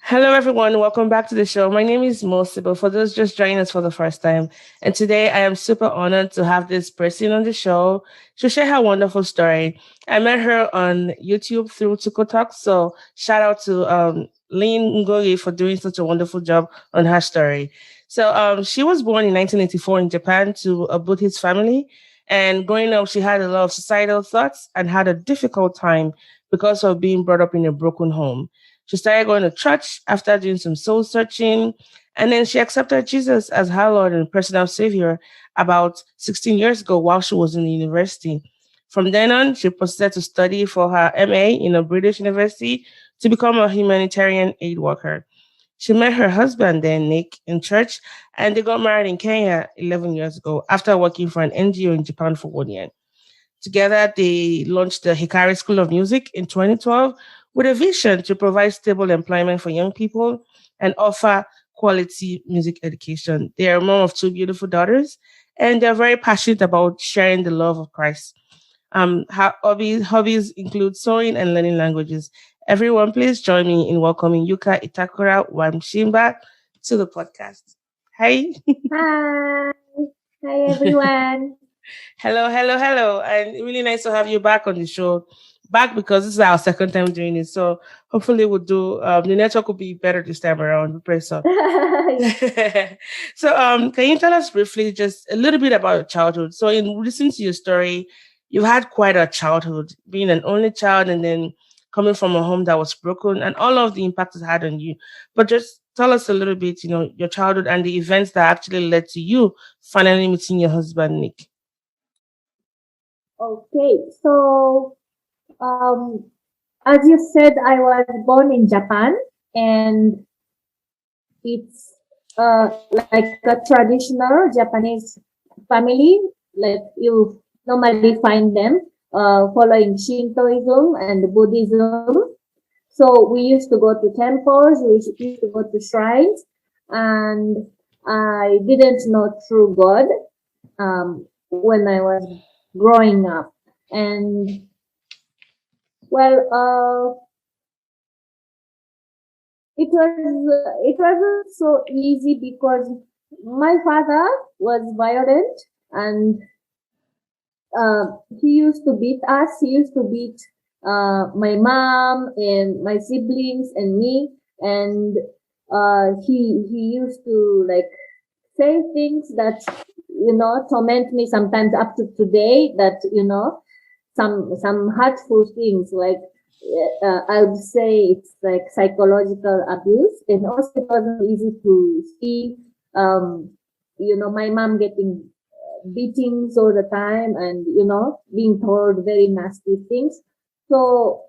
Hello, everyone. Welcome back to the show. My name is Sibyl. For those just joining us for the first time, and today I am super honored to have this person on the show to share her wonderful story. I met her on YouTube through Tuko Talk, so shout out to Lynn Ngori for doing such a wonderful job on her story. She was born in 1984 in Japan to a Buddhist family, and growing up, she had a lot of suicidal thoughts and had a difficult time because of being brought up in a broken home. She started going to church after doing some soul searching. And then she accepted Jesus as her Lord and personal Savior about 16 years ago while she was in the university. From then on, she proceeded to study for her MA in a British university to become a humanitarian aid worker. She met her husband then, Nick, in church, and they got married in Kenya 11 years ago after working for an NGO in Japan for 1 year. Together, they launched the Hikari School of Music in 2012 with a vision to provide stable employment for young people and offer quality music education. They are mom of two beautiful daughters, and they're very passionate about sharing the love of Christ. Her hobbies include sewing and learning languages. Everyone, please join me in welcoming Yuka Itakura Mwashimba to the podcast. Hi. Hi. Hi, everyone. Hello. And really nice to have you back on the show. Back because this is our second time doing it. So hopefully we'll do the network will be better this time around. We pray so. Can you tell us briefly just a little bit about your childhood? So in listening to your story, you had quite a childhood, being an only child and then coming from a home that was broken and all of the impact it had on you. But just tell us a little bit, your childhood and the events that actually led to you finally meeting your husband, Nick. Okay, so as you said, I was born in Japan, and it's like a traditional Japanese family. Like you normally find them following Shintoism and Buddhism. So we used to go to temples, we used to go to shrines, and I didn't know true God when I was growing up. And well, it wasn't so easy because my father was violent, and he used to beat us. He used to beat my mom and my siblings and me, and he used to like say things that torment me sometimes up to today. That some hurtful things like I would say it's like psychological abuse, and also it wasn't easy to see my mom getting beatings all the time, and being told very nasty things. So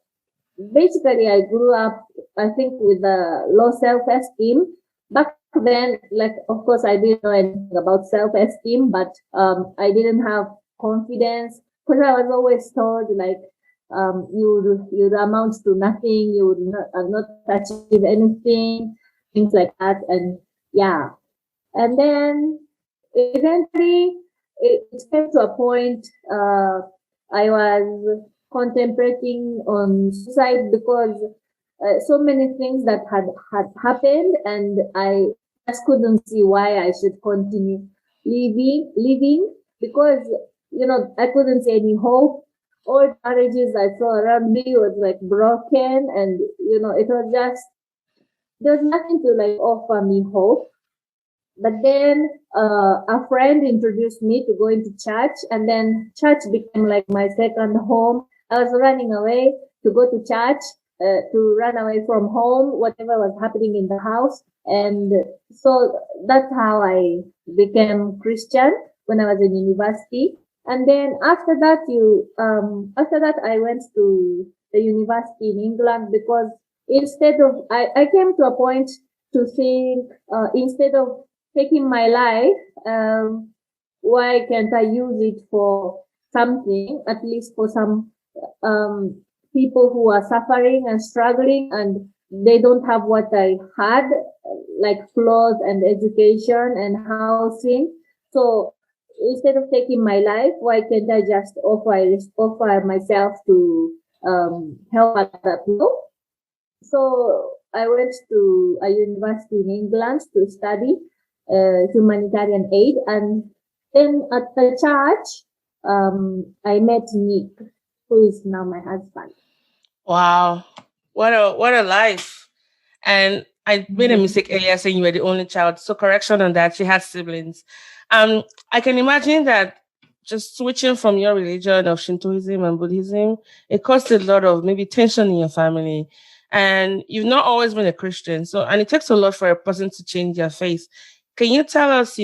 basically I grew up, I think, with a low self-esteem. Back then, like, of course, I didn't know anything about self-esteem, but I didn't have confidence because I was always told, like, you'd amount to nothing, you would not achieve anything, things like that. And yeah. And then eventually it came to a point I was contemplating on suicide because so many things that had happened, and I just couldn't see why I should continue living because I couldn't see any hope. All marriages I saw around me was like broken, and it was just there was nothing to like offer me hope. But then a friend introduced me to going to church, and then church became like my second home. I was running away to go to church, to run away from home, whatever was happening in the house. And so that's how I became Christian when I was in university. And then after that, I went to the university in England because instead of, I came to a point to think, instead of taking my life, why can't I use it for something, at least for some people who are suffering and struggling and they don't have what I had, like clothes and education and housing. So instead of taking my life, why can't I just offer myself to help other people? So I went to a university in England to study humanitarian aid, and then at the church, I met Nick, who is now my husband. Wow. What a life. And I made a Mhm. mistake earlier saying you were the only child. So correction on that. She had siblings. I can imagine that just switching from your religion of Shintoism and Buddhism, it caused a lot of maybe tension in your family. And you've not always been a Christian. So and it takes a lot for a person to change their faith. Can you tell us,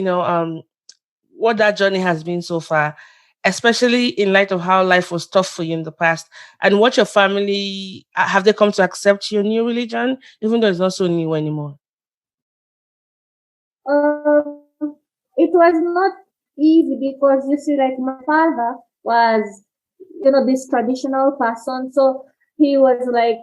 what that journey has been so far, especially in light of how life was tough for you in the past, and what your family have they come to accept your new religion, even though it's not so new anymore? It was not easy because you see, like my father was, this traditional person. So he was like,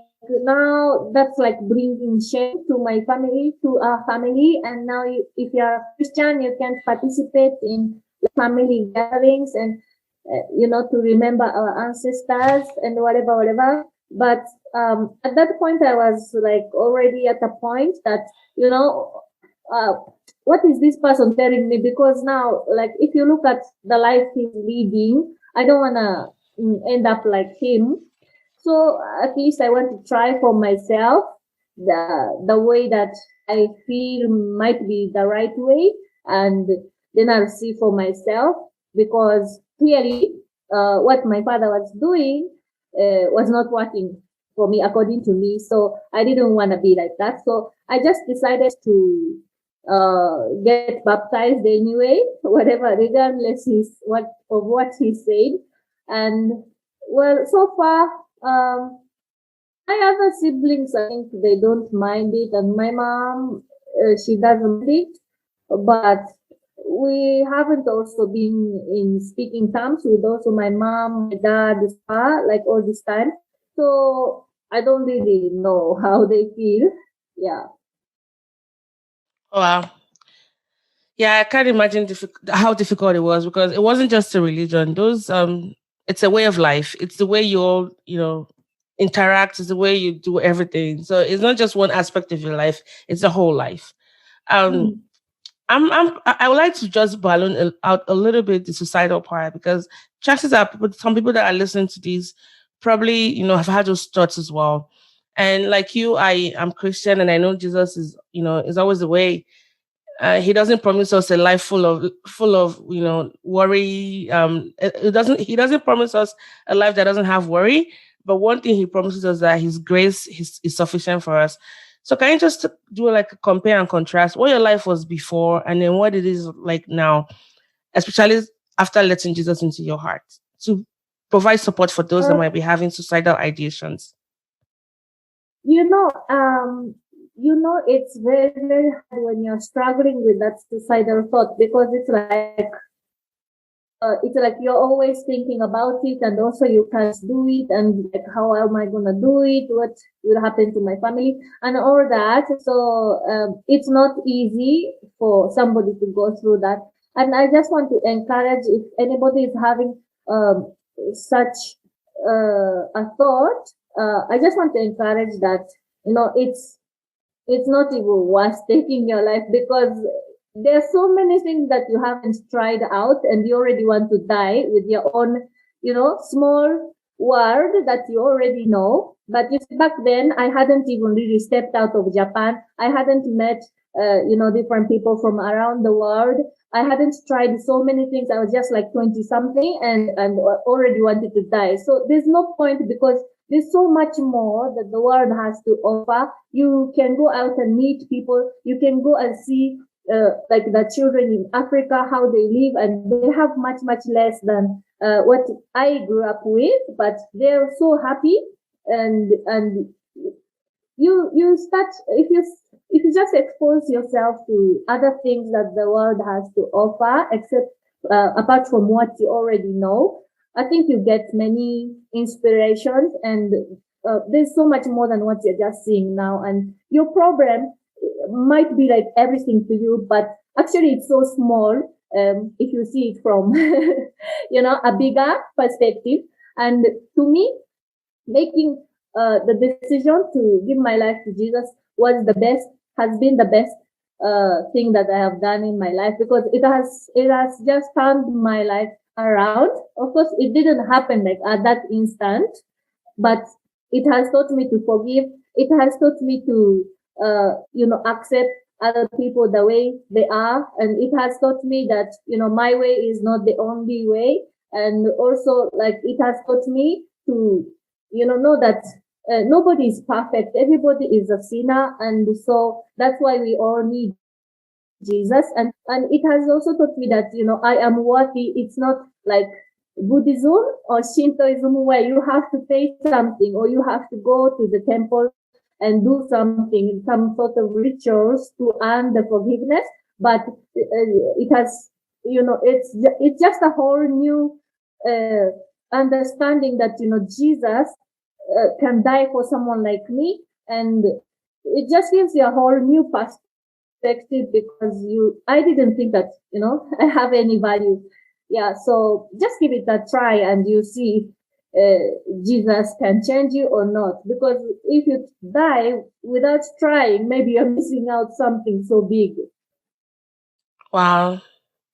now that's like bringing shame to my family, to our family. And now if you're a Christian, you can't participate in family gatherings and, to remember our ancestors and whatever, whatever. But at that point, I was like already at a point that, uh, what is this person telling me? Because now, like, if you look at the life he's leading, I don't want to end up like him. So at least I want to try for myself the way that I feel might be the right way, and then I'll see for myself, because clearly what my father was doing was not working for me according to me. So I didn't want to be like that. So I just decided to get baptized anyway, whatever, regardless of what he said. And well, so far, my other siblings, I think they don't mind it, and my mom, she doesn't mind it, but we haven't also been in speaking terms with also my mom, my dad, like all this time. So I don't really know how they feel. Yeah. Oh, wow. Yeah, I can't imagine how difficult it was because it wasn't just a religion. Those it's a way of life. It's the way you all interact. It's the way you do everything. So it's not just one aspect of your life. It's a whole life. Um, Mm. I would like to just balloon out a little bit the suicidal part because chances are some people that are listening to these probably have had those thoughts as well. And like you, I am Christian and I know Jesus is always the way. He doesn't promise us a life full of worry. He doesn't promise us a life that doesn't have worry. But one thing he promises us that his grace is sufficient for us. So can you just do like a compare and contrast what your life was before and then what it is like now, especially after letting Jesus into your heart to provide support for those that Uh, might be having suicidal ideations? you know, um, it's very, very hard when you're struggling with that suicidal thought, because it's like you're always thinking about it, and also you can't do it, and like, how am I gonna do it? What will happen to my family and all that? So it's not easy for somebody to go through that. And I just want to encourage, if anybody is having such a thought, I just want to encourage that it's not even worth taking your life, because there are so many things that you haven't tried out, and you already want to die with your own, small world that you already know. But you see, back then, I hadn't even really stepped out of Japan. I hadn't met, different people from around the world. I hadn't tried so many things. I was just like 20 something, and already wanted to die. So there's no point, because there's so much more that the world has to offer. You can go out and meet people. You can go and see like the children in Africa, how they live, and they have much, much less than what I grew up with, but they're so happy. And you start, if you just expose yourself to other things that the world has to offer, except apart from what you already know, I think you get many inspirations, and there's so much more than what you're just seeing now. And your problem might be like everything to you, but actually it's so small if you see it from a bigger perspective. And to me, making the decision to give my life to Jesus has been the best thing that I have done in my life, because it has just turned my life around. Of course, it didn't happen like at that instant, but it has taught me to forgive. It has taught me to, accept other people the way they are. And it has taught me that, my way is not the only way. And also, like, it has taught me to, know that nobody is perfect. Everybody is a sinner. And so that's why we all need Jesus. And it has also taught me that, I am worthy. It's not like Buddhism or Shintoism where you have to pay something or you have to go to the temple and do something, some sort of rituals to earn the forgiveness. But it has, it's just a whole new understanding that, Jesus can die for someone like me. And it just gives you a whole new perspective, because I didn't think that, I have any value. Yeah, so just give it a try and you see Jesus can change you or not. Because if you die without trying, maybe you're missing out something so big. Wow.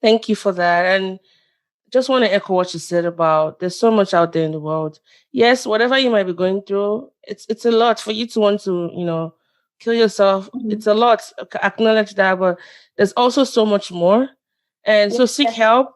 Thank you for that. And just want to echo what you said about there's so much out there in the world. Yes, whatever you might be going through, it's a lot for you to want to, kill yourself. Mm-hmm. It's a lot. Acknowledge that, but there's also so much more. And so seek Yeah. help.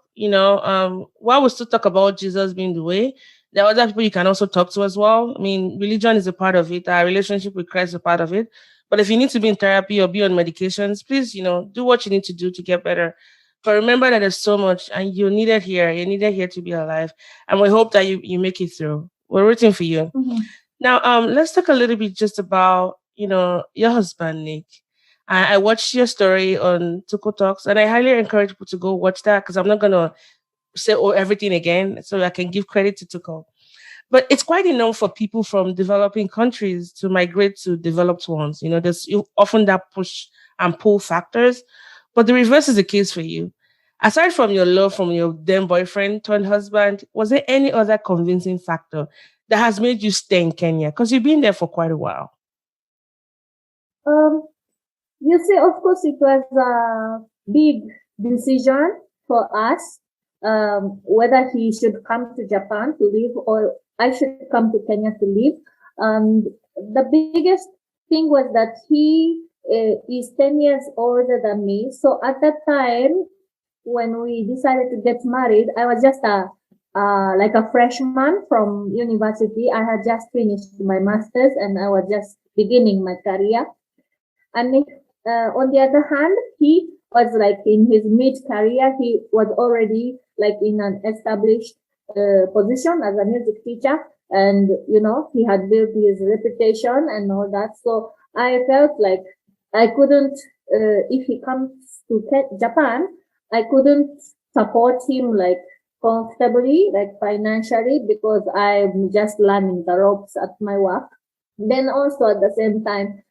While we still talk about Jesus being the way, there are other people you can also talk to as well. I mean, religion is a part of it. Our relationship with Christ is a part of it. But if you need to be in therapy or be on medications, please, do what you need to do to get better. But remember that there's so much, and you're needed here. You're needed here to be alive. And we hope that you make it through. We're rooting for you. Mm-hmm. Now, let's talk a little bit just about, your husband, Nick. I watched your story on Tuko Talks, and I highly encourage people to go watch that, because I'm not gonna say everything again, so I can give credit to Tuko. But it's quite enough for people from developing countries to migrate to developed ones. There's often that push and pull factors, but the reverse is the case for you. Aside from your love from your then boyfriend turned husband, was there any other convincing factor that has made you stay in Kenya? Because you've been there for quite a while. Um, you see, of course, it was a big decision for us, whether he should come to Japan to live or I should come to Kenya to live. The biggest thing was that he is 10 years older than me. So at that time, when we decided to get married, I was just like a freshman from university. I had just finished my master's and I was just beginning my career. And on the other hand, he was like in his mid-career. He was already like in an established position as a music teacher. And, he had built his reputation and all that. So I felt like I couldn't, if he comes to Japan, I couldn't support him like comfortably, like financially, because I'm just learning the ropes at my work. Then also at the same time,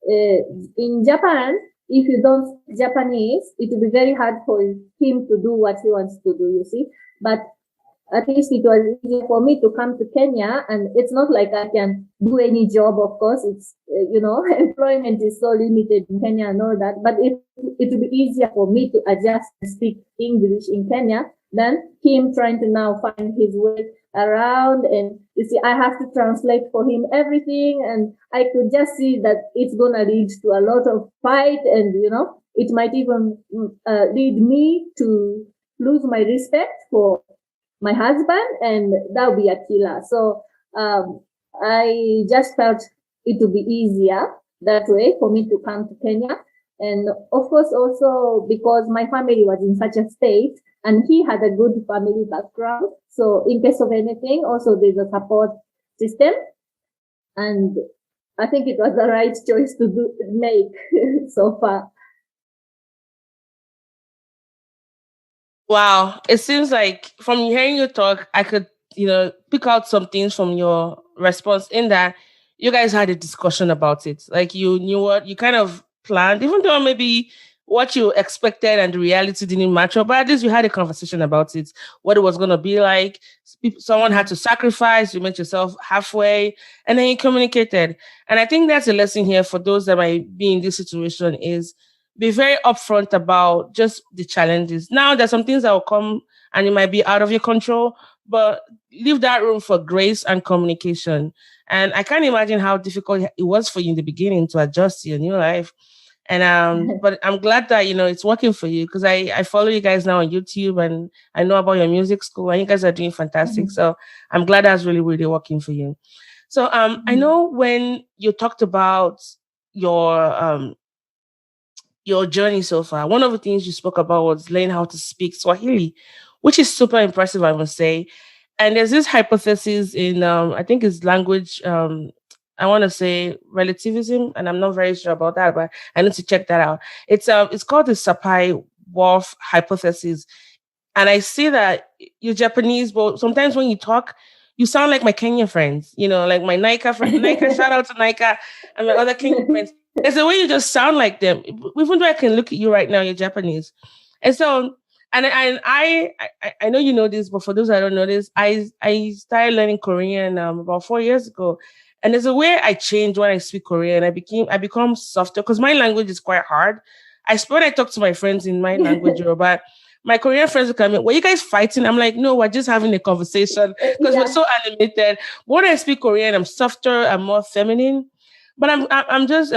in Japan, if you don't speak Japanese, it will be very hard for him to do what he wants to do, you see. But at least it was easy for me to come to Kenya, and it's not like I can do any job, of course. It's, employment is so limited in Kenya and all that, but it will be easier for me to adjust and speak English in Kenya than him trying to now find his way around. And you see, I have to translate for him everything, and I could just see that it's gonna lead to a lot of fight, and it might even lead me to lose my respect for my husband, and that would be a killer. So I just felt it would be easier that way for me to come to Kenya. And of course, also because my family was in such a state and he had a good family background. So in case of anything, also there's a support system. And I think it was the right choice to make so far. Wow. It seems like from hearing you talk, I could, pick out some things from your response, in that you guys had a discussion about it. Like, you knew what you kind of planned, even though maybe what you expected and the reality didn't match up, but at least you had a conversation about it, what it was going to be like. Someone had to sacrifice, you met yourself halfway, and then you communicated. And I think that's a lesson here for those that might be in this situation is be very upfront about just the challenges. Now, there's some things that will come and it might be out of your control, but leave that room for grace and communication. And I can't imagine how difficult it was for you in the beginning to adjust to your new life. And but I'm glad that it's working for you because I follow you guys now on YouTube and I know about your music school and you guys are doing fantastic. So I'm glad that's really, really working for you. So I know when you talked about your your journey so far, one of the things you spoke about was learning how to speak Swahili, which is super impressive, I must say. And there's this hypothesis in I think it's language I want to say relativism, and I'm not very sure about that, but I need to check that out. It's called the Sapai Whorf hypothesis. And I see that you're Japanese, but sometimes when you talk, you sound like my Kenyan friends, like my Nika friend. Nika, shout out to Nika and my other Kenyan friends. There's a way you just sound like them. Even though I can look at you right now, you're Japanese. And so, I know you know this, but for those that don't know this, I started learning Korean about 4 years ago. And there's a way I change when I speak Korean. I become softer because my language is quite hard. When I talk to my friends in my language, Yoruba, my Korean friends will come in, were you guys fighting? I'm like, no, we're just having a conversation because we're so animated. When I speak Korean, I'm softer, I'm more feminine. But I'm just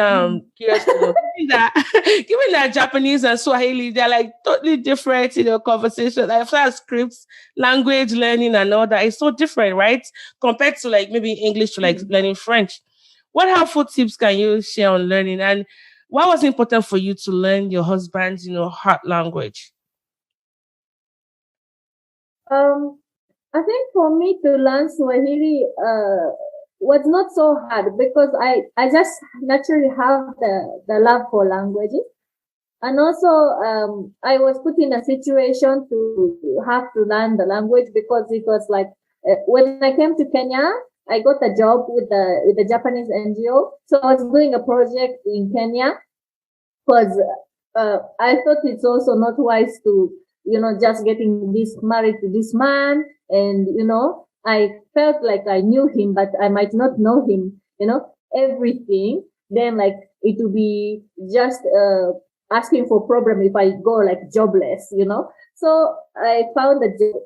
curious to know, given that Japanese and Swahili, they're like totally different, conversation. I've had scripts, language learning and all that. It's so different, right? Compared to like maybe English to like learning French. What helpful tips can you share on learning? And what was important for you to learn your husband's, heart language? I think for me to learn Swahili was not so hard because I just naturally have the love for languages. And also, I was put in a situation to have to learn the language because it was like, when I came to Kenya, I got a job with the Japanese NGO. So I was doing a project in Kenya because I thought it's also not wise to, just getting married to this man. And, I felt like I knew him, but I might not know him, everything. Then like it would be just, asking for problem if I go like jobless, So I found a job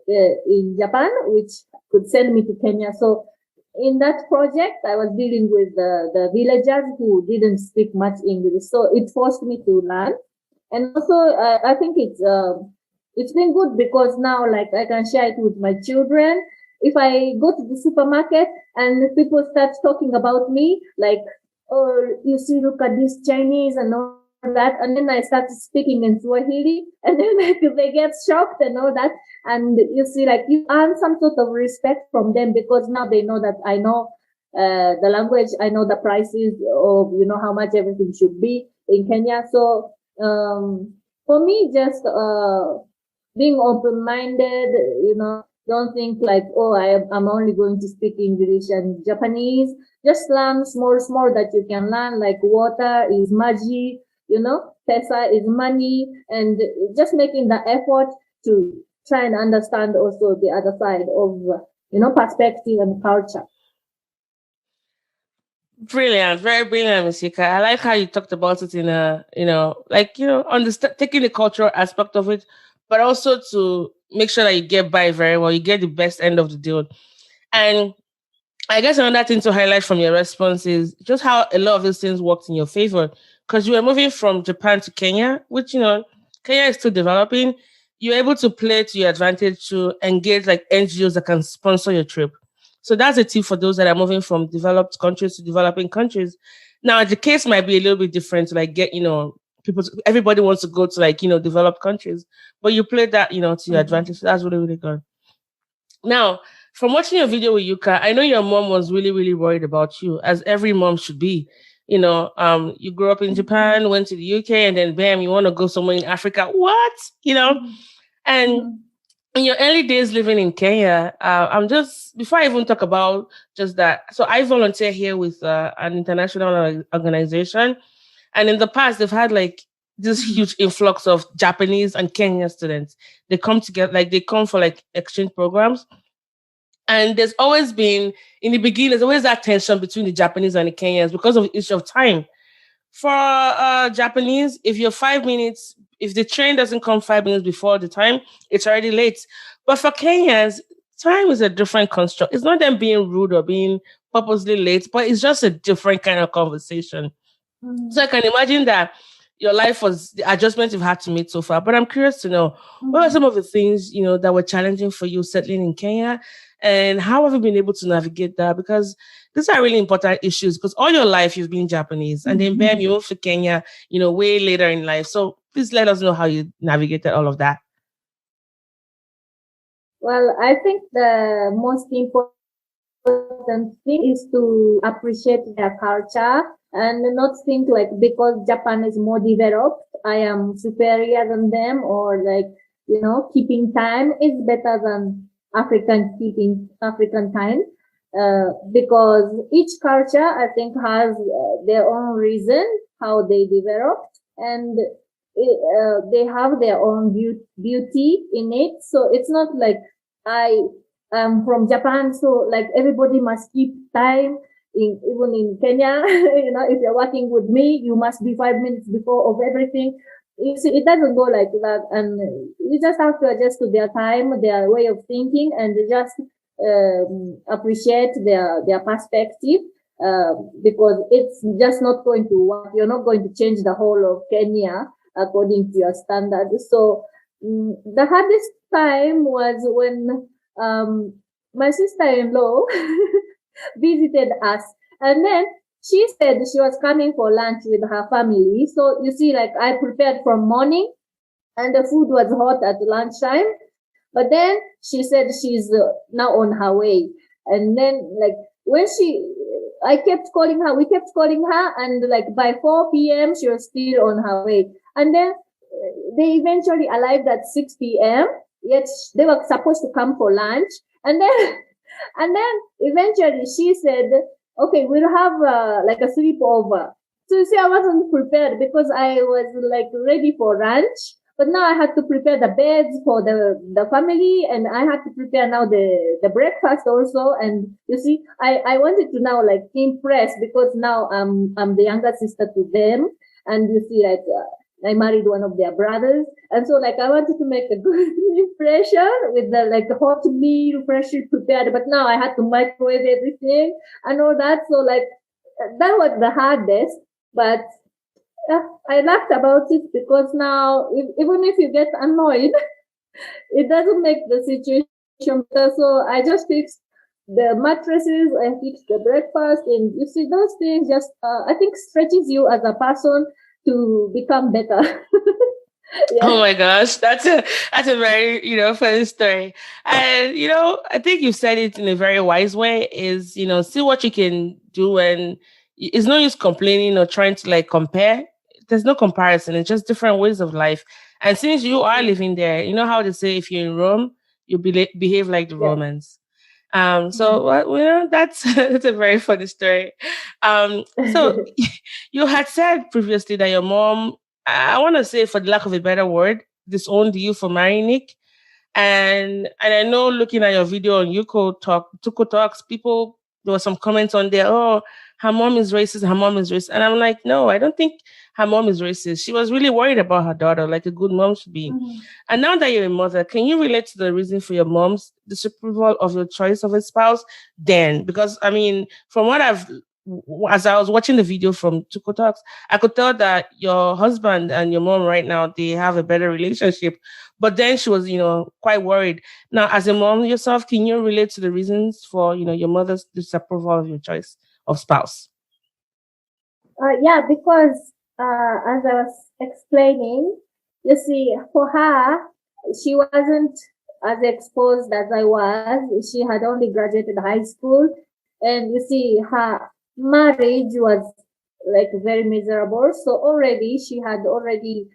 in Japan, which could send me to Kenya. So in that project, I was dealing with the villagers who didn't speak much English. So it forced me to learn. And also, I think it's been good because now like I can share it with my children. If I go to the supermarket and people start talking about me, like, oh, you see, look at this Chinese and all that. And then I start speaking in Swahili and then like, they get shocked and all that. And you see, like you earn some sort of respect from them because now they know that I know the language, I know the prices of, how much everything should be in Kenya. So, for me, just, being open-minded, don't think like, oh, I'm only going to speak English and Japanese. Just learn small that you can learn, like water is maji, pesa is money, and just making the effort to try and understand also the other side of, perspective and culture. Brilliant, very brilliant, Ms. Yuka. I like how you talked about it in a, understand taking the cultural aspect of it, but also to make sure that you get by very well, you get the best end of the deal. And I guess another thing to highlight from your response is just how a lot of these things worked in your favor. Because you were moving from Japan to Kenya, which, Kenya is still developing. You're able to play to your advantage to engage like NGOs that can sponsor your trip. So that's a tip for those that are moving from developed countries to developing countries. Now, the case might be a little bit different to like get, everybody wants to go to like, developed countries, but you play that, to your advantage. So that's really, really good. Now, from watching your video with Yuka, I know your mom was really, really worried about you, as every mom should be. You grew up in Japan, went to the UK, and then bam, you want to go somewhere in Africa. What? And in your early days living in Kenya, before I even talk about just that, so I volunteer here with an international organization. And in the past, they've had like this huge influx of Japanese and Kenyan students. They come together, like they come for like exchange programs. And there's always been, in the beginning, there's always that tension between the Japanese and the Kenyans because of the issue of time. For Japanese, if you're 5 minutes, if the train doesn't come 5 minutes before the time, it's already late. But for Kenyans, time is a different construct. It's not them being rude or being purposely late, but it's just a different kind of conversation. So I can imagine that your life was the adjustment you've had to make so far. But I'm curious to know, what are some of the things, that were challenging for you settling in Kenya? And how have you been able to navigate that? Because these are really important issues because all your life you've been Japanese and then bam, you moved to Kenya, way later in life. So please let us know how you navigated all of that. Well, I think the most important thing is to appreciate their culture and not think like because Japan is more developed, I am superior than them, or like, keeping time is better than keeping African time. Because each culture, I think, has their own reason how they developed, and they have their own beauty in it. So it's not like I am from Japan, so like everybody must keep time. Even in Kenya, if you're working with me, you must be 5 minutes before of everything. You see, it doesn't go like that, and you just have to adjust to their time, their way of thinking, and just appreciate their perspective, because it's just not going to work. You're not going to change the whole of Kenya according to your standards. So the hardest time was when my sister-in-law visited us, and then she said she was coming for lunch with her family. So you see, like I prepared from morning and the food was hot at lunchtime. But then she said she's now on her way. And then like when I kept calling her, we kept calling her, and like by 4 p.m. she was still on her way. And then they eventually arrived at 6 p.m. Yet they were supposed to come for lunch. And then eventually she said, okay, we'll have like a sleepover. So you see, I wasn't prepared because I was like ready for lunch, but now I had to prepare the beds for the family, and I had to prepare now the breakfast also. And you see, I wanted to now like impress because now I'm the younger sister to them, and you see, like I married one of their brothers, and so like I wanted to make a good impression with the like hot meal freshly prepared, but now I had to microwave everything and all that. So like that was the hardest, but I laughed about it because now even if you get annoyed, it doesn't make the situation better. So I just fixed the mattresses, I fixed the breakfast, and you see those things just I think stretches you as a person to become better. Yeah. Oh my gosh, that's a very funny story, and I think you said it in a very wise way. Is see what you can do, and it's no use complaining or trying to like compare. There's no comparison. It's just different ways of life. And since you are living there, you know how they say if you're in Rome, you behave like the Romans. So that's that's a very funny story. So you had said previously that your mom, I want to say, for the lack of a better word, disowned you for marrying Nick. And I know looking at your video on Tuko Talks, people, there were some comments on there, oh, her mom is racist, her mom is racist. And I'm like, no, I don't think her mom is racist. She was really worried about her daughter, like a good mom should be. And now that you're a mother, can you relate to the reason for your mom's disapproval of your choice of a spouse then? Because, I mean, from what as I was watching the video from Tuko Talks, I could tell that your husband and your mom right now, they have a better relationship. But then she was, quite worried. Now, as a mom yourself, can you relate to the reasons for, your mother's disapproval of your choice of spouse? Yeah, because as I was explaining, you see, for her, she wasn't as exposed as I was. She had only graduated high school. And you see, her marriage was like very miserable. So already she had already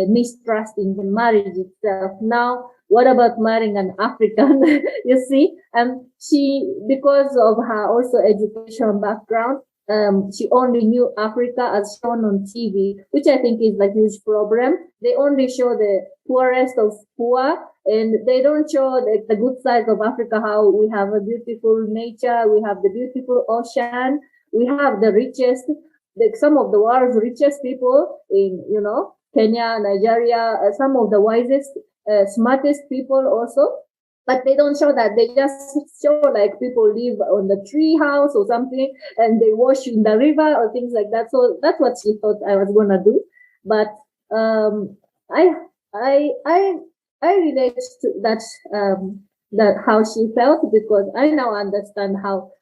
mistrust in the marriage itself. Now, what about marrying an African? You see, she, because of her also education background, she only knew Africa as shown on TV, which I think is a huge problem. They only show the poorest of poor, and they don't show the good side of Africa, how we have a beautiful nature, we have the beautiful ocean, we have the richest, some of the world's richest people in, Kenya, Nigeria, some of the wisest, smartest people also. But they don't show that. They just show like people live on the tree house or something, and they wash in the river or things like that. So that's what she thought I was gonna do. But I relate to that how she felt, because I now understand how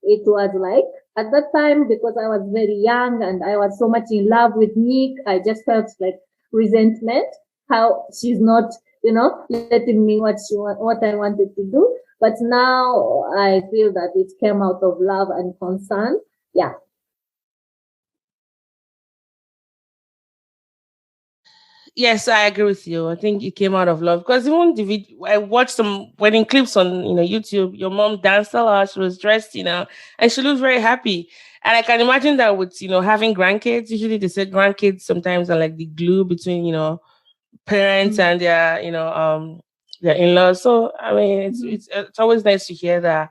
it was like at that time, because I was very young and I was so much in love with Nick. I just felt like resentment, how she's not, letting me what I wanted to do. But now I feel that it came out of love and concern. Yeah. Yes, I agree with you. I think it came out of love because even I watched some wedding clips on YouTube. Your mom danced a lot. She was dressed, and she looked very happy. And I can imagine that with having grandkids. Usually they say grandkids sometimes are like the glue between parents and their in-laws. So I mean, it's always nice to hear that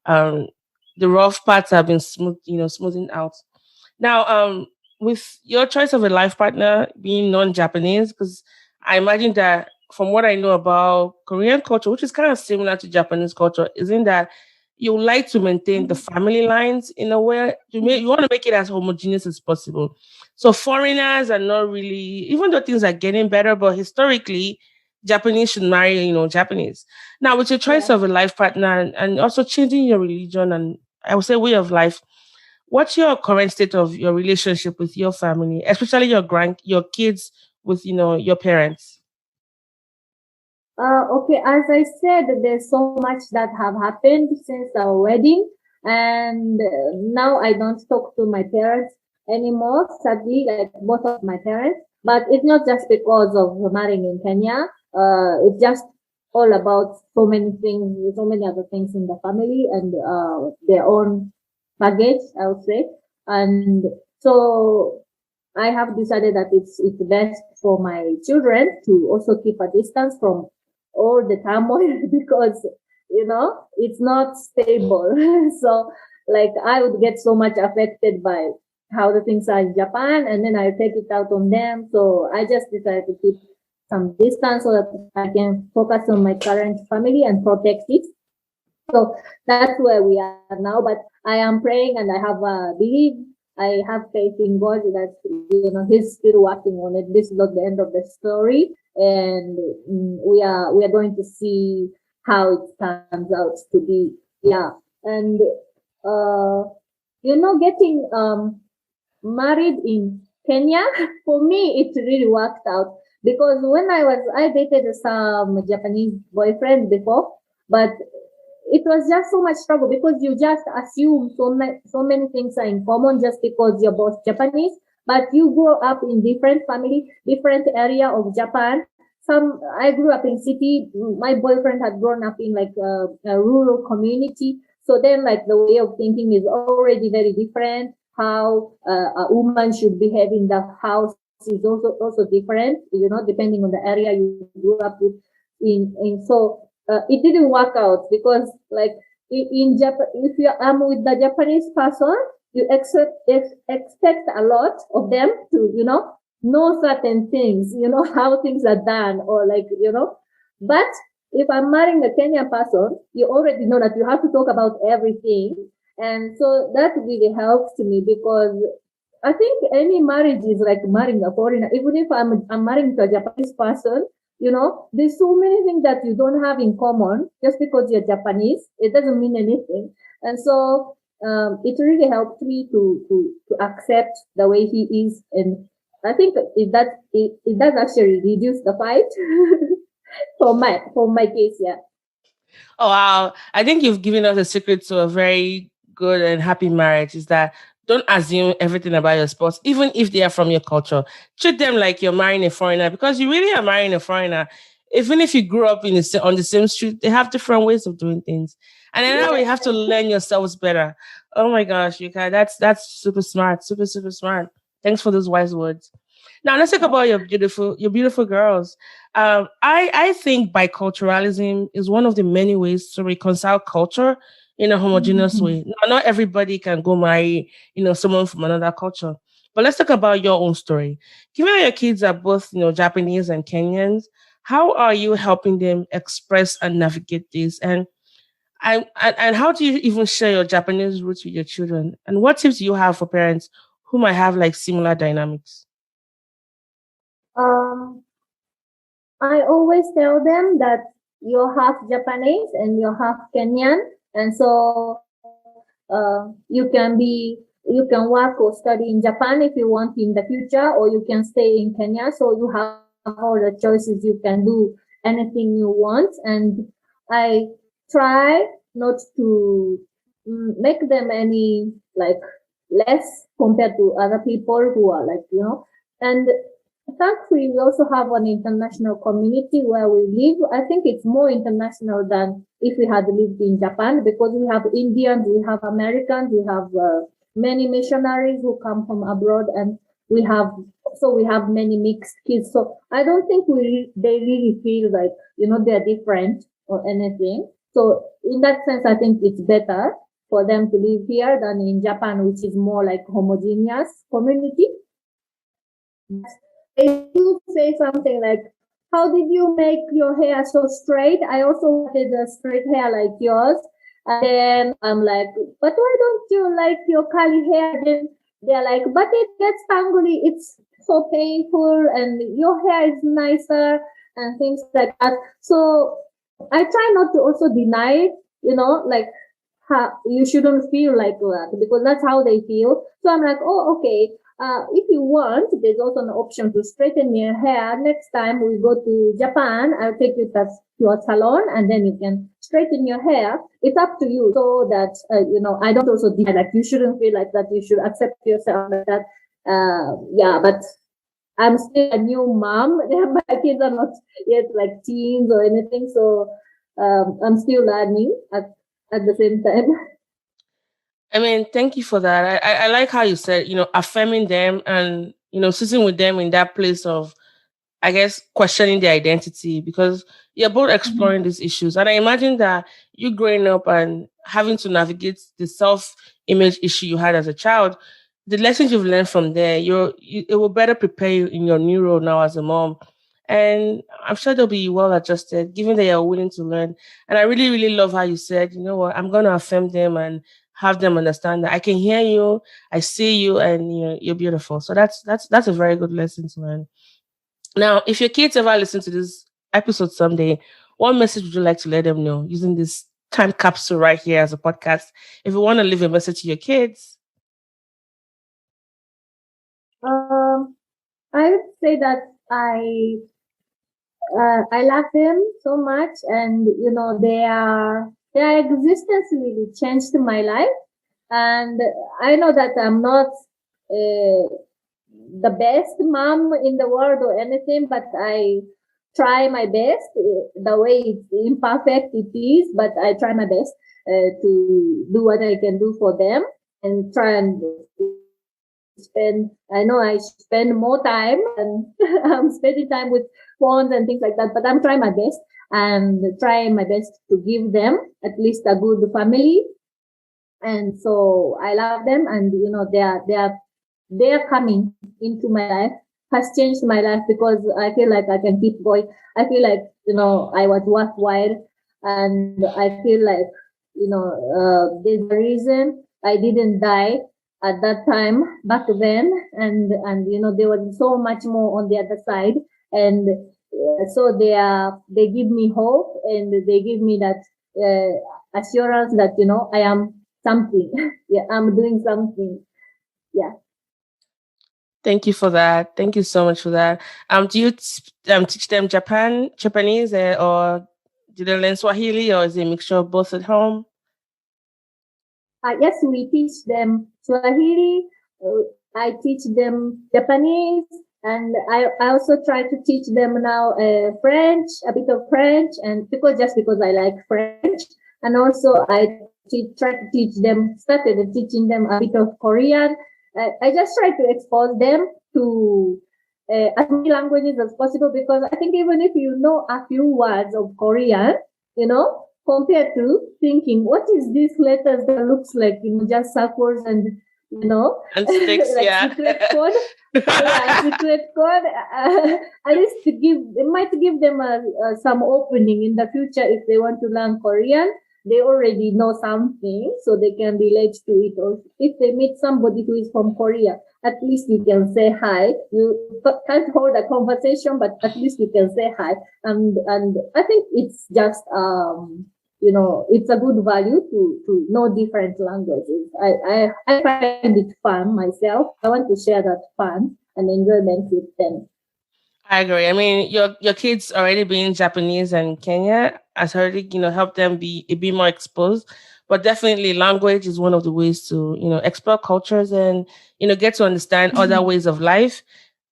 um the rough parts have been smoothing out. Now, with your choice of a life partner being non-Japanese, because I imagine that from what I know about Korean culture, which is kind of similar to Japanese culture, isn't that you like to maintain the family lines in a way you want to make it as homogeneous as possible. So foreigners are not really, even though things are getting better, but historically, Japanese should marry, Japanese. Now, with your choice Yeah. of a life partner and also changing your religion and I would say way of life, what's your current state of your relationship with your family, especially your kids with your parents? Okay, as I said, there's so much that have happened since our wedding, and now I don't talk to my parents anymore. Sadly, like both of my parents, but it's not just because of marrying in Kenya. It's just all about so many things, so many other things in the family and their own baggage, I would say. And so I have decided that it's best for my children to also keep a distance from all the turmoil because it's not stable. So like I would get so much affected by how the things are in Japan, and then I take it out on them. So I just decided to keep some distance so that I can focus on my current family and protect it. So that's where we are now. But I am praying and I have belief. I have faith in God that He's still working on it. This is not the end of the story, and we are going to see how it turns out to be. Yeah, and getting married in Kenya for me it really worked out because when I dated some Japanese boyfriends before, but it was just so much trouble because you just assume so many things are in common just because you're both Japanese, but you grow up in different family, different area of Japan. I grew up in city. My boyfriend had grown up in like a rural community. So then like the way of thinking is already very different. How a woman should behave in the house is also different, depending on the area you grew up with in. So it didn't work out because like in Japan, if you are with the Japanese person, you expect a lot of them to, know certain things, how things are done or like, but if I'm marrying a Kenyan person, you already know that you have to talk about everything. And so that really helps me because I think any marriage is like marrying a foreigner. Even if I'm marrying to a Japanese person, there's so many things that you don't have in common just because you're Japanese. It doesn't mean anything. And so it really helped me to accept the way he is. And I think it does actually reduce the fight for my case, yeah. Oh wow. I think you've given us a secret to a very good and happy marriage is that don't assume everything about your spouse, even if they are from your culture. Treat them like you're marrying a foreigner because you really are marrying a foreigner. Even if you grew up on the same street, they have different ways of doing things. And then now you have to learn yourselves better. Oh my gosh, Yuka, that's super smart, super, super smart. Thanks for those wise words. Now let's talk about your beautiful girls. I think biculturalism is one of the many ways to reconcile culture in a homogeneous way. Now, not everybody can go marry, someone from another culture. But let's talk about your own story. Given that your kids are both, Japanese and Kenyans, how are you helping them express and navigate this? And how do you even share your Japanese roots with your children? And what tips do you have for parents who might have like similar dynamics? Um, I always tell them that you're half Japanese and you're half Kenyan, and so you can work or study in Japan if you want in the future, or you can stay in Kenya. So you have all the choices. You can do anything you want, and I try not to make them any like less compared to other people who are like and thankfully, we also have an international community where we live. I think it's more international than if we had lived in Japan because we have Indians, we have Americans, we have many missionaries who come from abroad, and we have many mixed kids. So I don't think they really feel like they're different or anything. So in that sense, I think it's better for them to live here than in Japan, which is more like homogeneous community. They do say something like, how did you make your hair so straight? I also wanted a straight hair like yours. And then I'm like, but why don't you like your curly hair? Then they're like, but it gets tangly. It's so painful and your hair is nicer and things like that. So I try not to also deny, like you shouldn't feel like that because that's how they feel. So I'm like, oh, okay. If you want, there's also an option to straighten your hair. Next time we go to Japan, I'll take you to a salon and then you can straighten your hair. It's up to you. So that, I don't also deny like you shouldn't feel like that. You should accept yourself like that. But I'm still a new mom. My kids are not yet like teens or anything. So, I'm still learning at the same time. I mean, thank you for that. I like how you said, affirming them and, sitting with them in that place of, I guess, questioning their identity because you're both exploring these issues. And I imagine that you growing up and having to navigate the self image issue you had as a child, the lessons you've learned from there, it will better prepare you in your new role now as a mom. And I'm sure they'll be well adjusted, given that you're willing to learn. And I really, really love how you said, you know what, I'm going to affirm them and have them understand that I can hear you, I see you, and you're beautiful. So that's a very good lesson to learn. Now, if your kids ever listen to this episode someday, what message would you like to let them know using this time capsule right here as a podcast? If you want to leave a message to your kids. I would say that I love them so much, and their existence really changed my life. And I know that I'm not the best mom in the world or anything, but I try my best. The way it's imperfect it is, but I try my best to do what I can do for them and try and I know I spend more time and I'm spending time with phones and things like that, but I'm trying my best and trying my best to give them at least a good family. And so I love them, and they're coming into my life has changed my life because I feel like I can keep going. I feel like I was worthwhile, and I feel like there's a reason I didn't die at that time back then, and there was so much more on the other side, and so they give me hope, and they give me that assurance that I am something. Yeah, I'm doing something. Yeah. Thank you for that. Thank you so much for that. Do you teach them Japanese, or do they learn Swahili, or is it a mixture of both at home? Yes, we teach them Swahili. I teach them Japanese, and I also try to teach them now French, a bit of French, and because I like French, And also I try to teach them, started teaching them a bit of Korean. I just try to expose them to as many languages as possible, because I think even if you know a few words of Korean, compared to thinking, what is this letters that looks like, just circles and, And sticks, like yeah. secret code. Yeah, secret code. At least it might give them some opening in the future if they want to learn Korean. They already know something, so they can relate to it. Or if they meet somebody who is from Korea, at least you can say hi. You can't hold a conversation, but at least you can say hi. And I think it's just it's a good value to know different languages. I find it fun myself. I want to share that fun and enjoyment with them. I agree. I mean, your kids already being Japanese and Kenya has already, helped them be more exposed. But definitely language is one of the ways to, explore cultures and, get to understand other ways of life.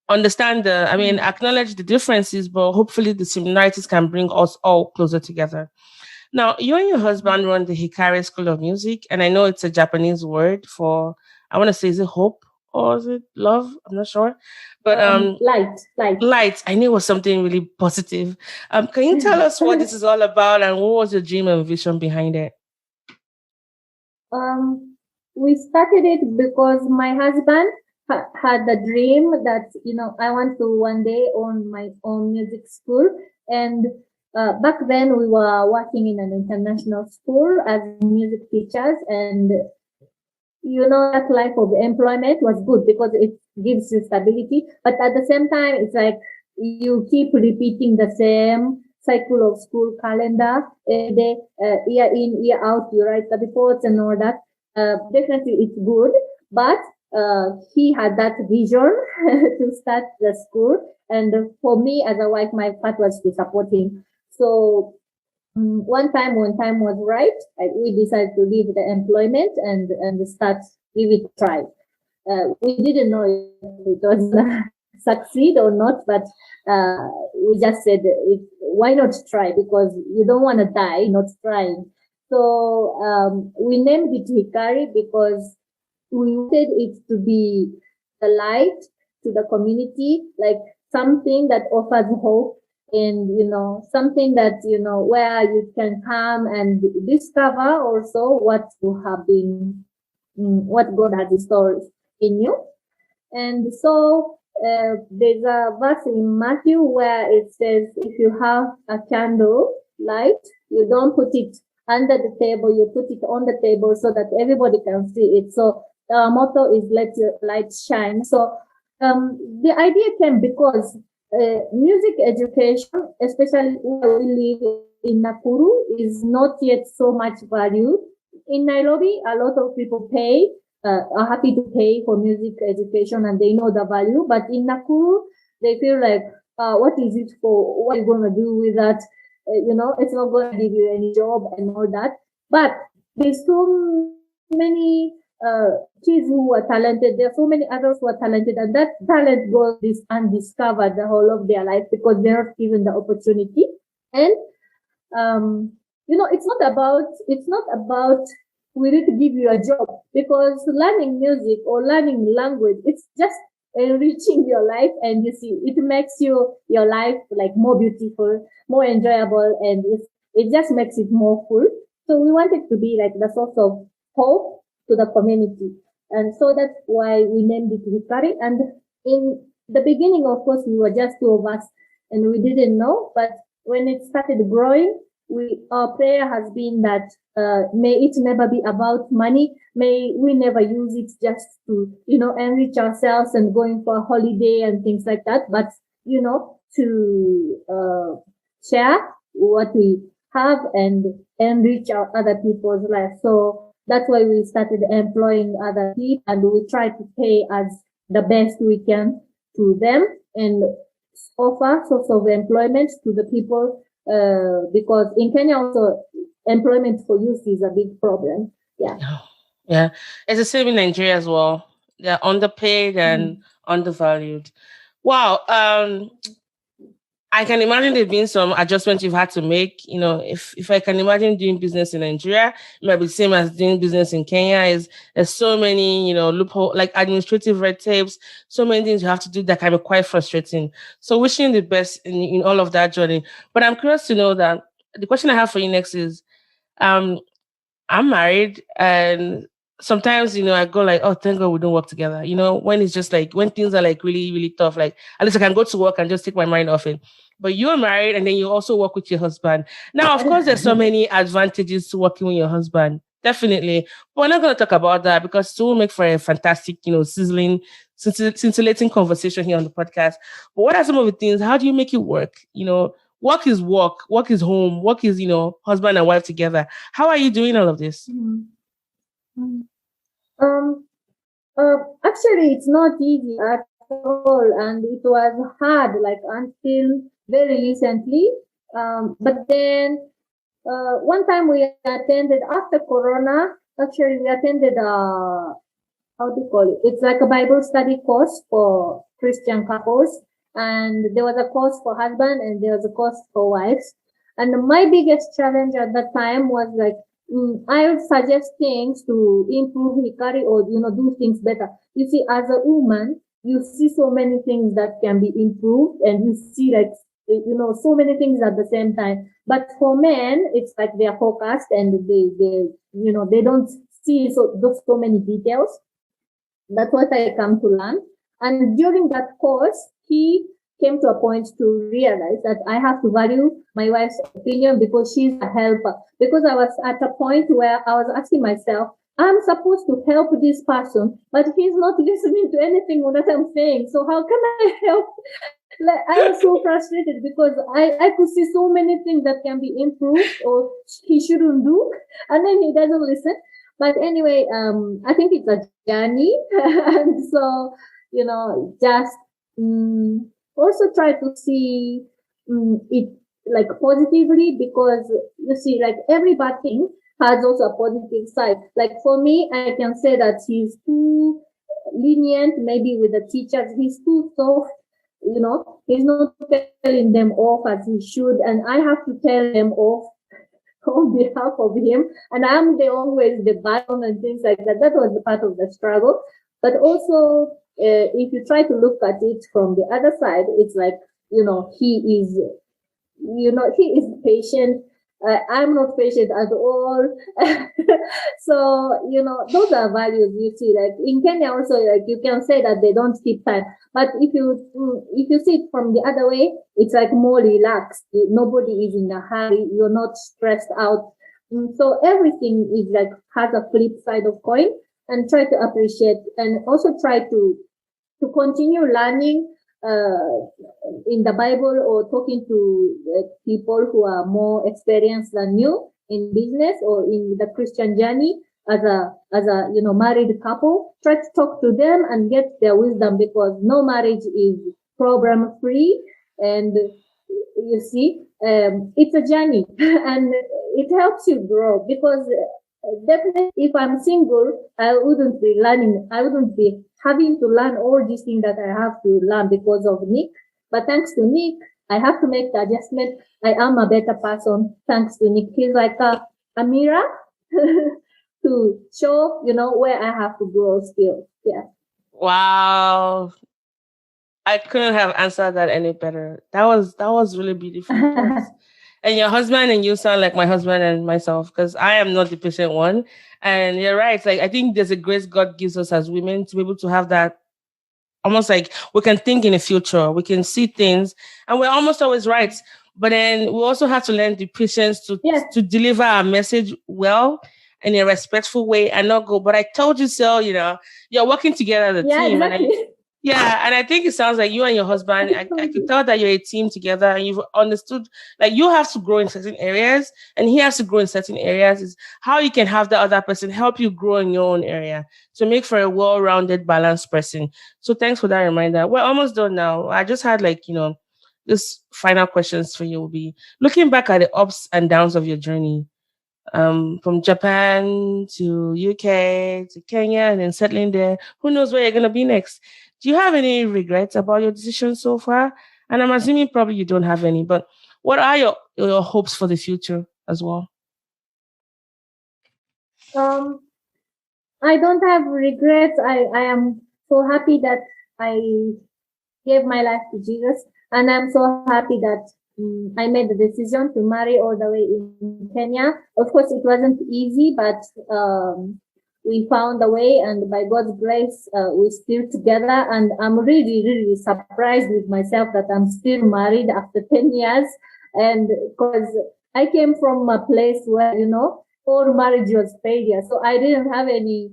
Understand acknowledge the differences, but hopefully the similarities can bring us all closer together. Now, you and your husband run the Hikari School of Music, and I know it's a Japanese word for, I want to say, is it hope or is it love? I'm not sure. But Light. light, I knew it was something really positive. Can you tell us what this is all about and what was your dream and vision behind it? We started it because my husband had the dream that, I want to one day own my own music school. And back then we were working in an international school as music teachers, and that life of employment was good because it gives you stability. But at the same time, it's like you keep repeating the same cycle of school calendar every day, year in, year out. You write the reports and all that. Definitely, it's good. But he had that vision to start the school. And for me, as a wife, my part was to support him. So one time when time was right, we decided to leave the employment and start, give it a try. We didn't know if it was succeed or not, but we just said, why not try? Because you don't want to die not trying. So we named it Hikari because we wanted it to be the light to the community, like something that offers hope, and something that where you can come and discover also what you have been, what God has installed in you. And so there's a verse in Matthew where it says, if you have a candle light, you don't put it under the table, you put it on the table so that everybody can see it. So our motto is let your light shine. So the idea came because music education, especially where we live in Nakuru, is not yet so much valued. In Nairobi, a lot of people are happy to pay for music education and they know the value. But in Nakuru, they feel like, what is it for? What are you going to do with that? It's not going to give you any job and all that. But there's so many kids who are talented. There are so many others who are talented, and that talent goes undiscovered the whole of their life because they're not given the opportunity. And it's not about we need to give you a job, because learning music or learning language, it's just enriching your life, and you see it makes your life like more beautiful, more enjoyable, and it just makes it more full. So we want it to be like the source of hope to the community. And so that's why we named it Hikari. And in the beginning, of course, we were just two of us and we didn't know. But when it started growing, our prayer has been that may it never be about money. May we never use it just to, enrich ourselves and going for a holiday and things like that. But, to share what we have and enrich our other people's life. So that's why we started employing other people, and we try to pay as the best we can to them and offer source of employment to the people, because in Kenya also employment for youth is a big problem. Yeah. Yeah. It's the same in Nigeria as well. They're underpaid and undervalued. Wow. I can imagine there being some adjustments you've had to make. If I can imagine doing business in Nigeria, it might be the same as doing business in Kenya. There's so many, loophole, like administrative red tapes, so many things you have to do that can be quite frustrating. So wishing you the best in all of that journey. But I'm curious to know that the question I have for you next is, um, I'm married and sometimes, I go like, oh, thank God we don't work together. When it's just like, when things are like really, really tough, like at least I can go to work and just take my mind off it. But you're married and then you also work with your husband. Now, of course, there's so many advantages to working with your husband. Definitely. But we're not going to talk about that because it will make for a fantastic, sizzling, scintillating conversation here on the podcast. But what are some of the things? How do you make it work? Work is work, work is home, work is, husband and wife together. How are you doing all of this? Mhm. Mhm. Um, Actually, it's not easy at all, and it was hard, like until very recently. But then one time we attended after Corona. Actually, we attended how do you call it? It's like a Bible study course for Christian couples, and there was a course for husband and there was a course for wives. And my biggest challenge at that time was like, I would suggest things to improve Hikari or, do things better. You see, as a woman, you see so many things that can be improved and you see like, so many things at the same time. But for men, it's like they're focused and they don't see so many details. That's what I come to learn. And during that course, he came to a point to realize that I have to value my wife's opinion because she's a helper. Because I was at a point where I was asking myself, I'm supposed to help this person, but he's not listening to anything that I'm saying. So how can I help? Like, I was so frustrated because I could see so many things that can be improved or he shouldn't do. And then he doesn't listen. But anyway, I think it's a journey. And so, just also try to see it like positively because you see, like every bad thing has also a positive side. Like for me, I can say that he's too lenient, maybe with the teachers. He's too soft. He's not telling them off as he should. And I have to tell them off on behalf of him, and I'm the always the bottom and things like that. That was the part of the struggle. But also, if you try to look at it from the other side, it's like he is, he is patient. I'm not patient at all. So, those are values you see. Like in Kenya also, like you can say that they don't keep time. But if you see it from the other way, it's like more relaxed. Nobody is in a hurry. You're not stressed out. So everything is like has a flip side of coin, and try to appreciate and also try to continue learning in the Bible or talking to people who are more experienced than you in business or in the Christian journey as a married couple. Try to talk to them and get their wisdom because no marriage is problem free, and you see it's a journey and it helps you grow because definitely if I'm single, I wouldn't be having to learn all these things that I have to learn because of Nick. But thanks to Nick, I have to make the adjustment. I am a better person thanks to Nick. He's like a mirror to show, where I have to grow still. Yeah. Wow. I couldn't have answered that any better. That was really beautiful. And your husband and you sound like my husband and myself because I am not the patient one. And you're right. Like I think there's a grace God gives us as women to be able to have that almost like we can think in the future, we can see things, and we're almost always right. But then we also have to learn the patience to deliver our message well in a respectful way and not go, but I told you so, you're working together as a team. Exactly. And I think it sounds like you and your husband, I could tell that you're a team together and you've understood, like you have to grow in certain areas and he has to grow in certain areas. Is how you can have the other person help you grow in your own area to make for a well-rounded, balanced person. So thanks for that reminder. We're almost done now. I just had this final questions for you will be looking back at the ups and downs of your journey, from Japan to UK to Kenya and then settling there. Who knows where you're going to be next? Do you have any regrets about your decision so far? And I'm assuming probably you don't have any, but what are your hopes for the future as well? Um, I don't have regrets. I am so happy that I gave my life to Jesus, and I'm so happy that I made the decision to marry all the way in Kenya. Of course, it wasn't easy, but we found a way, and by God's grace, we're still together. And I'm really, really surprised with myself that I'm still married after 10 years. And because I came from a place where, all marriage was failure. So I didn't have any,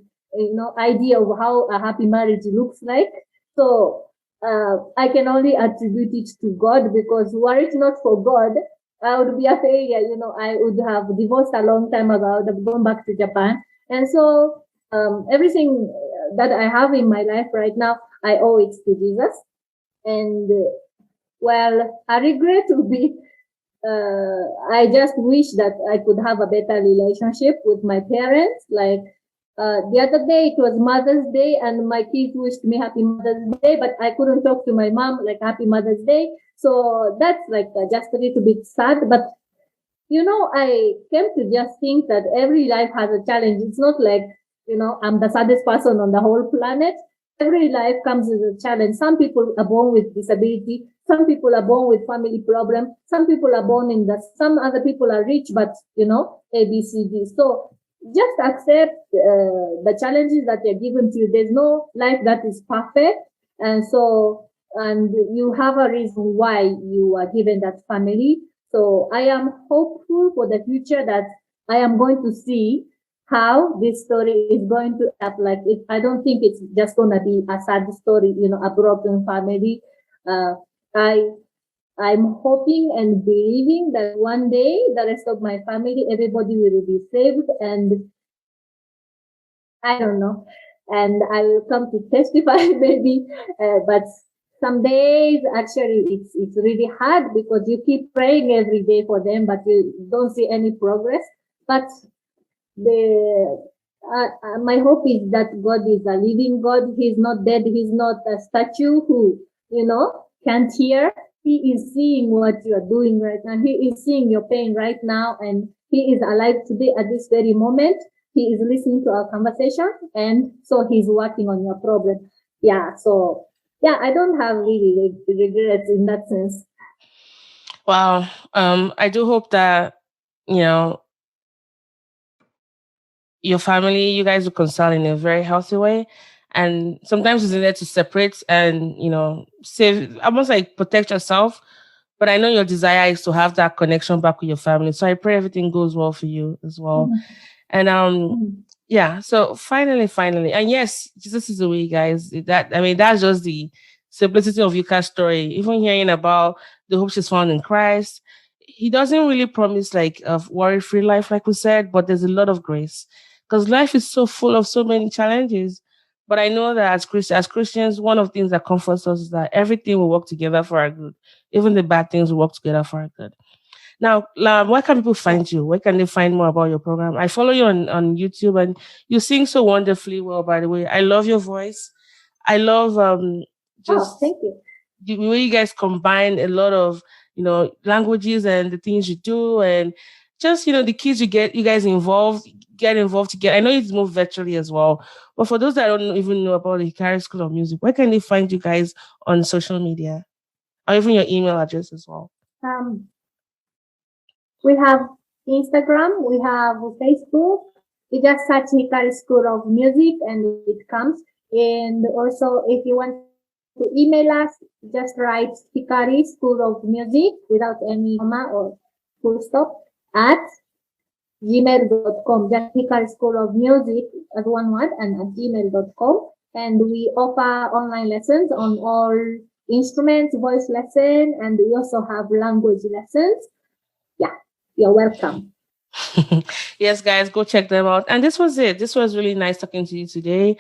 idea of how a happy marriage looks like. So I can only attribute it to God, because were it not for God, I would be a failure. I would have divorced a long time ago. I would have gone back to Japan. And so everything that I have in my life right now, I owe it to Jesus. And well, a regret would be, I just wish that I could have a better relationship with my parents. Like the other day, it was Mother's Day, and my kids wished me Happy Mother's Day, but I couldn't talk to my mom like Happy Mother's Day. So that's like just a little bit sad. But I came to just think that every life has a challenge. It's not like, I'm the saddest person on the whole planet. Every life comes with a challenge. Some people are born with disability. Some people are born with family problem. Some people are born some other people are rich, but, A, B, C, D. So just accept the challenges that are given to you. There's no life that is perfect. And you have a reason why you are given that family. So I am hopeful for the future that I am going to see how this story is going to end. Like, I don't think it's just going to be a sad story, a broken family. I'm hoping and believing that one day the rest of my family, everybody will be saved, and I don't know, and I will come to testify maybe, but some days actually it's really hard, because you keep praying every day for them, but you don't see any progress. But my hope is that God is a living God. He's not dead. He's not a statue who, can't hear. He is seeing what you are doing right now. He is seeing your pain right now, and he is alive today at this very moment. He is listening to our conversation, and so he's working on your problem. Yeah. So yeah, I don't have really regrets in that sense. Wow. I do hope that, you know, your family, you guys reconcile in a very healthy way. And sometimes it's needed to separate and, save, almost like protect yourself. But I know your desire is to have that connection back with your family. So I pray everything goes well for you as well. Mhm. And Mhm. yeah, so finally, and yes, Jesus is the way, guys. That's just the simplicity of Yuka's story. Even hearing about the hope she's found in Christ, he doesn't really promise like a worry-free life, like we said, but there's a lot of grace because life is so full of so many challenges. But I know that as Christians, one of the things that comforts us is that everything will work together for our good. Even the bad things will work together for our good. Now, where can people find you? Where can they find more about your program? I follow you on YouTube, and you sing so wonderfully well, by the way. I love your voice. I love Oh, just thank you. the way you guys combine a lot of, languages and the things you do, and just, the kids you guys get involved together. I know it's moved virtually as well. But for those that don't even know about the Hikari School of Music, where can they find you guys on social media? Or even your email address as well? Um, we have Instagram, we have Facebook. You just search Hikari School of Music and it comes. And also, if you want to email us, just write Hikari School of Music without any comma or full stop at gmail.com. Just Hikari School of Music as one word and at gmail.com. And we offer online lessons on all instruments, voice lesson, and we also have language lessons. Yeah, you're welcome. Yes, guys, go check them out. And this was it. This was really nice talking to you today.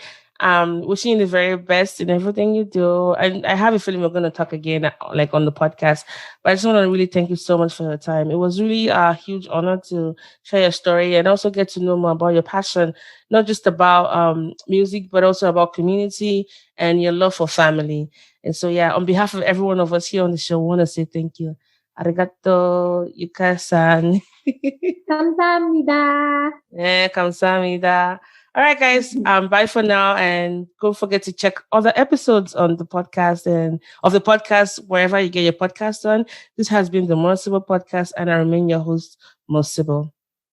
Wishing you the very best in everything you do. And I have a feeling we're going to talk again, like on the podcast. But I just want to really thank you so much for your time. It was really a huge honor to share your story and also get to know more about your passion, not just about music, but also about community and your love for family. And so, yeah, on behalf of every one of us here on the show, I want to say thank you. Arigato, Yuka-san. 감사합니다. 감사합니다. All right, guys. Bye for now, and don't forget to check other episodes on the podcast and of the podcast wherever you get your podcast on. This has been the Most Sibyl podcast, and I remain your host, Most Sibyl.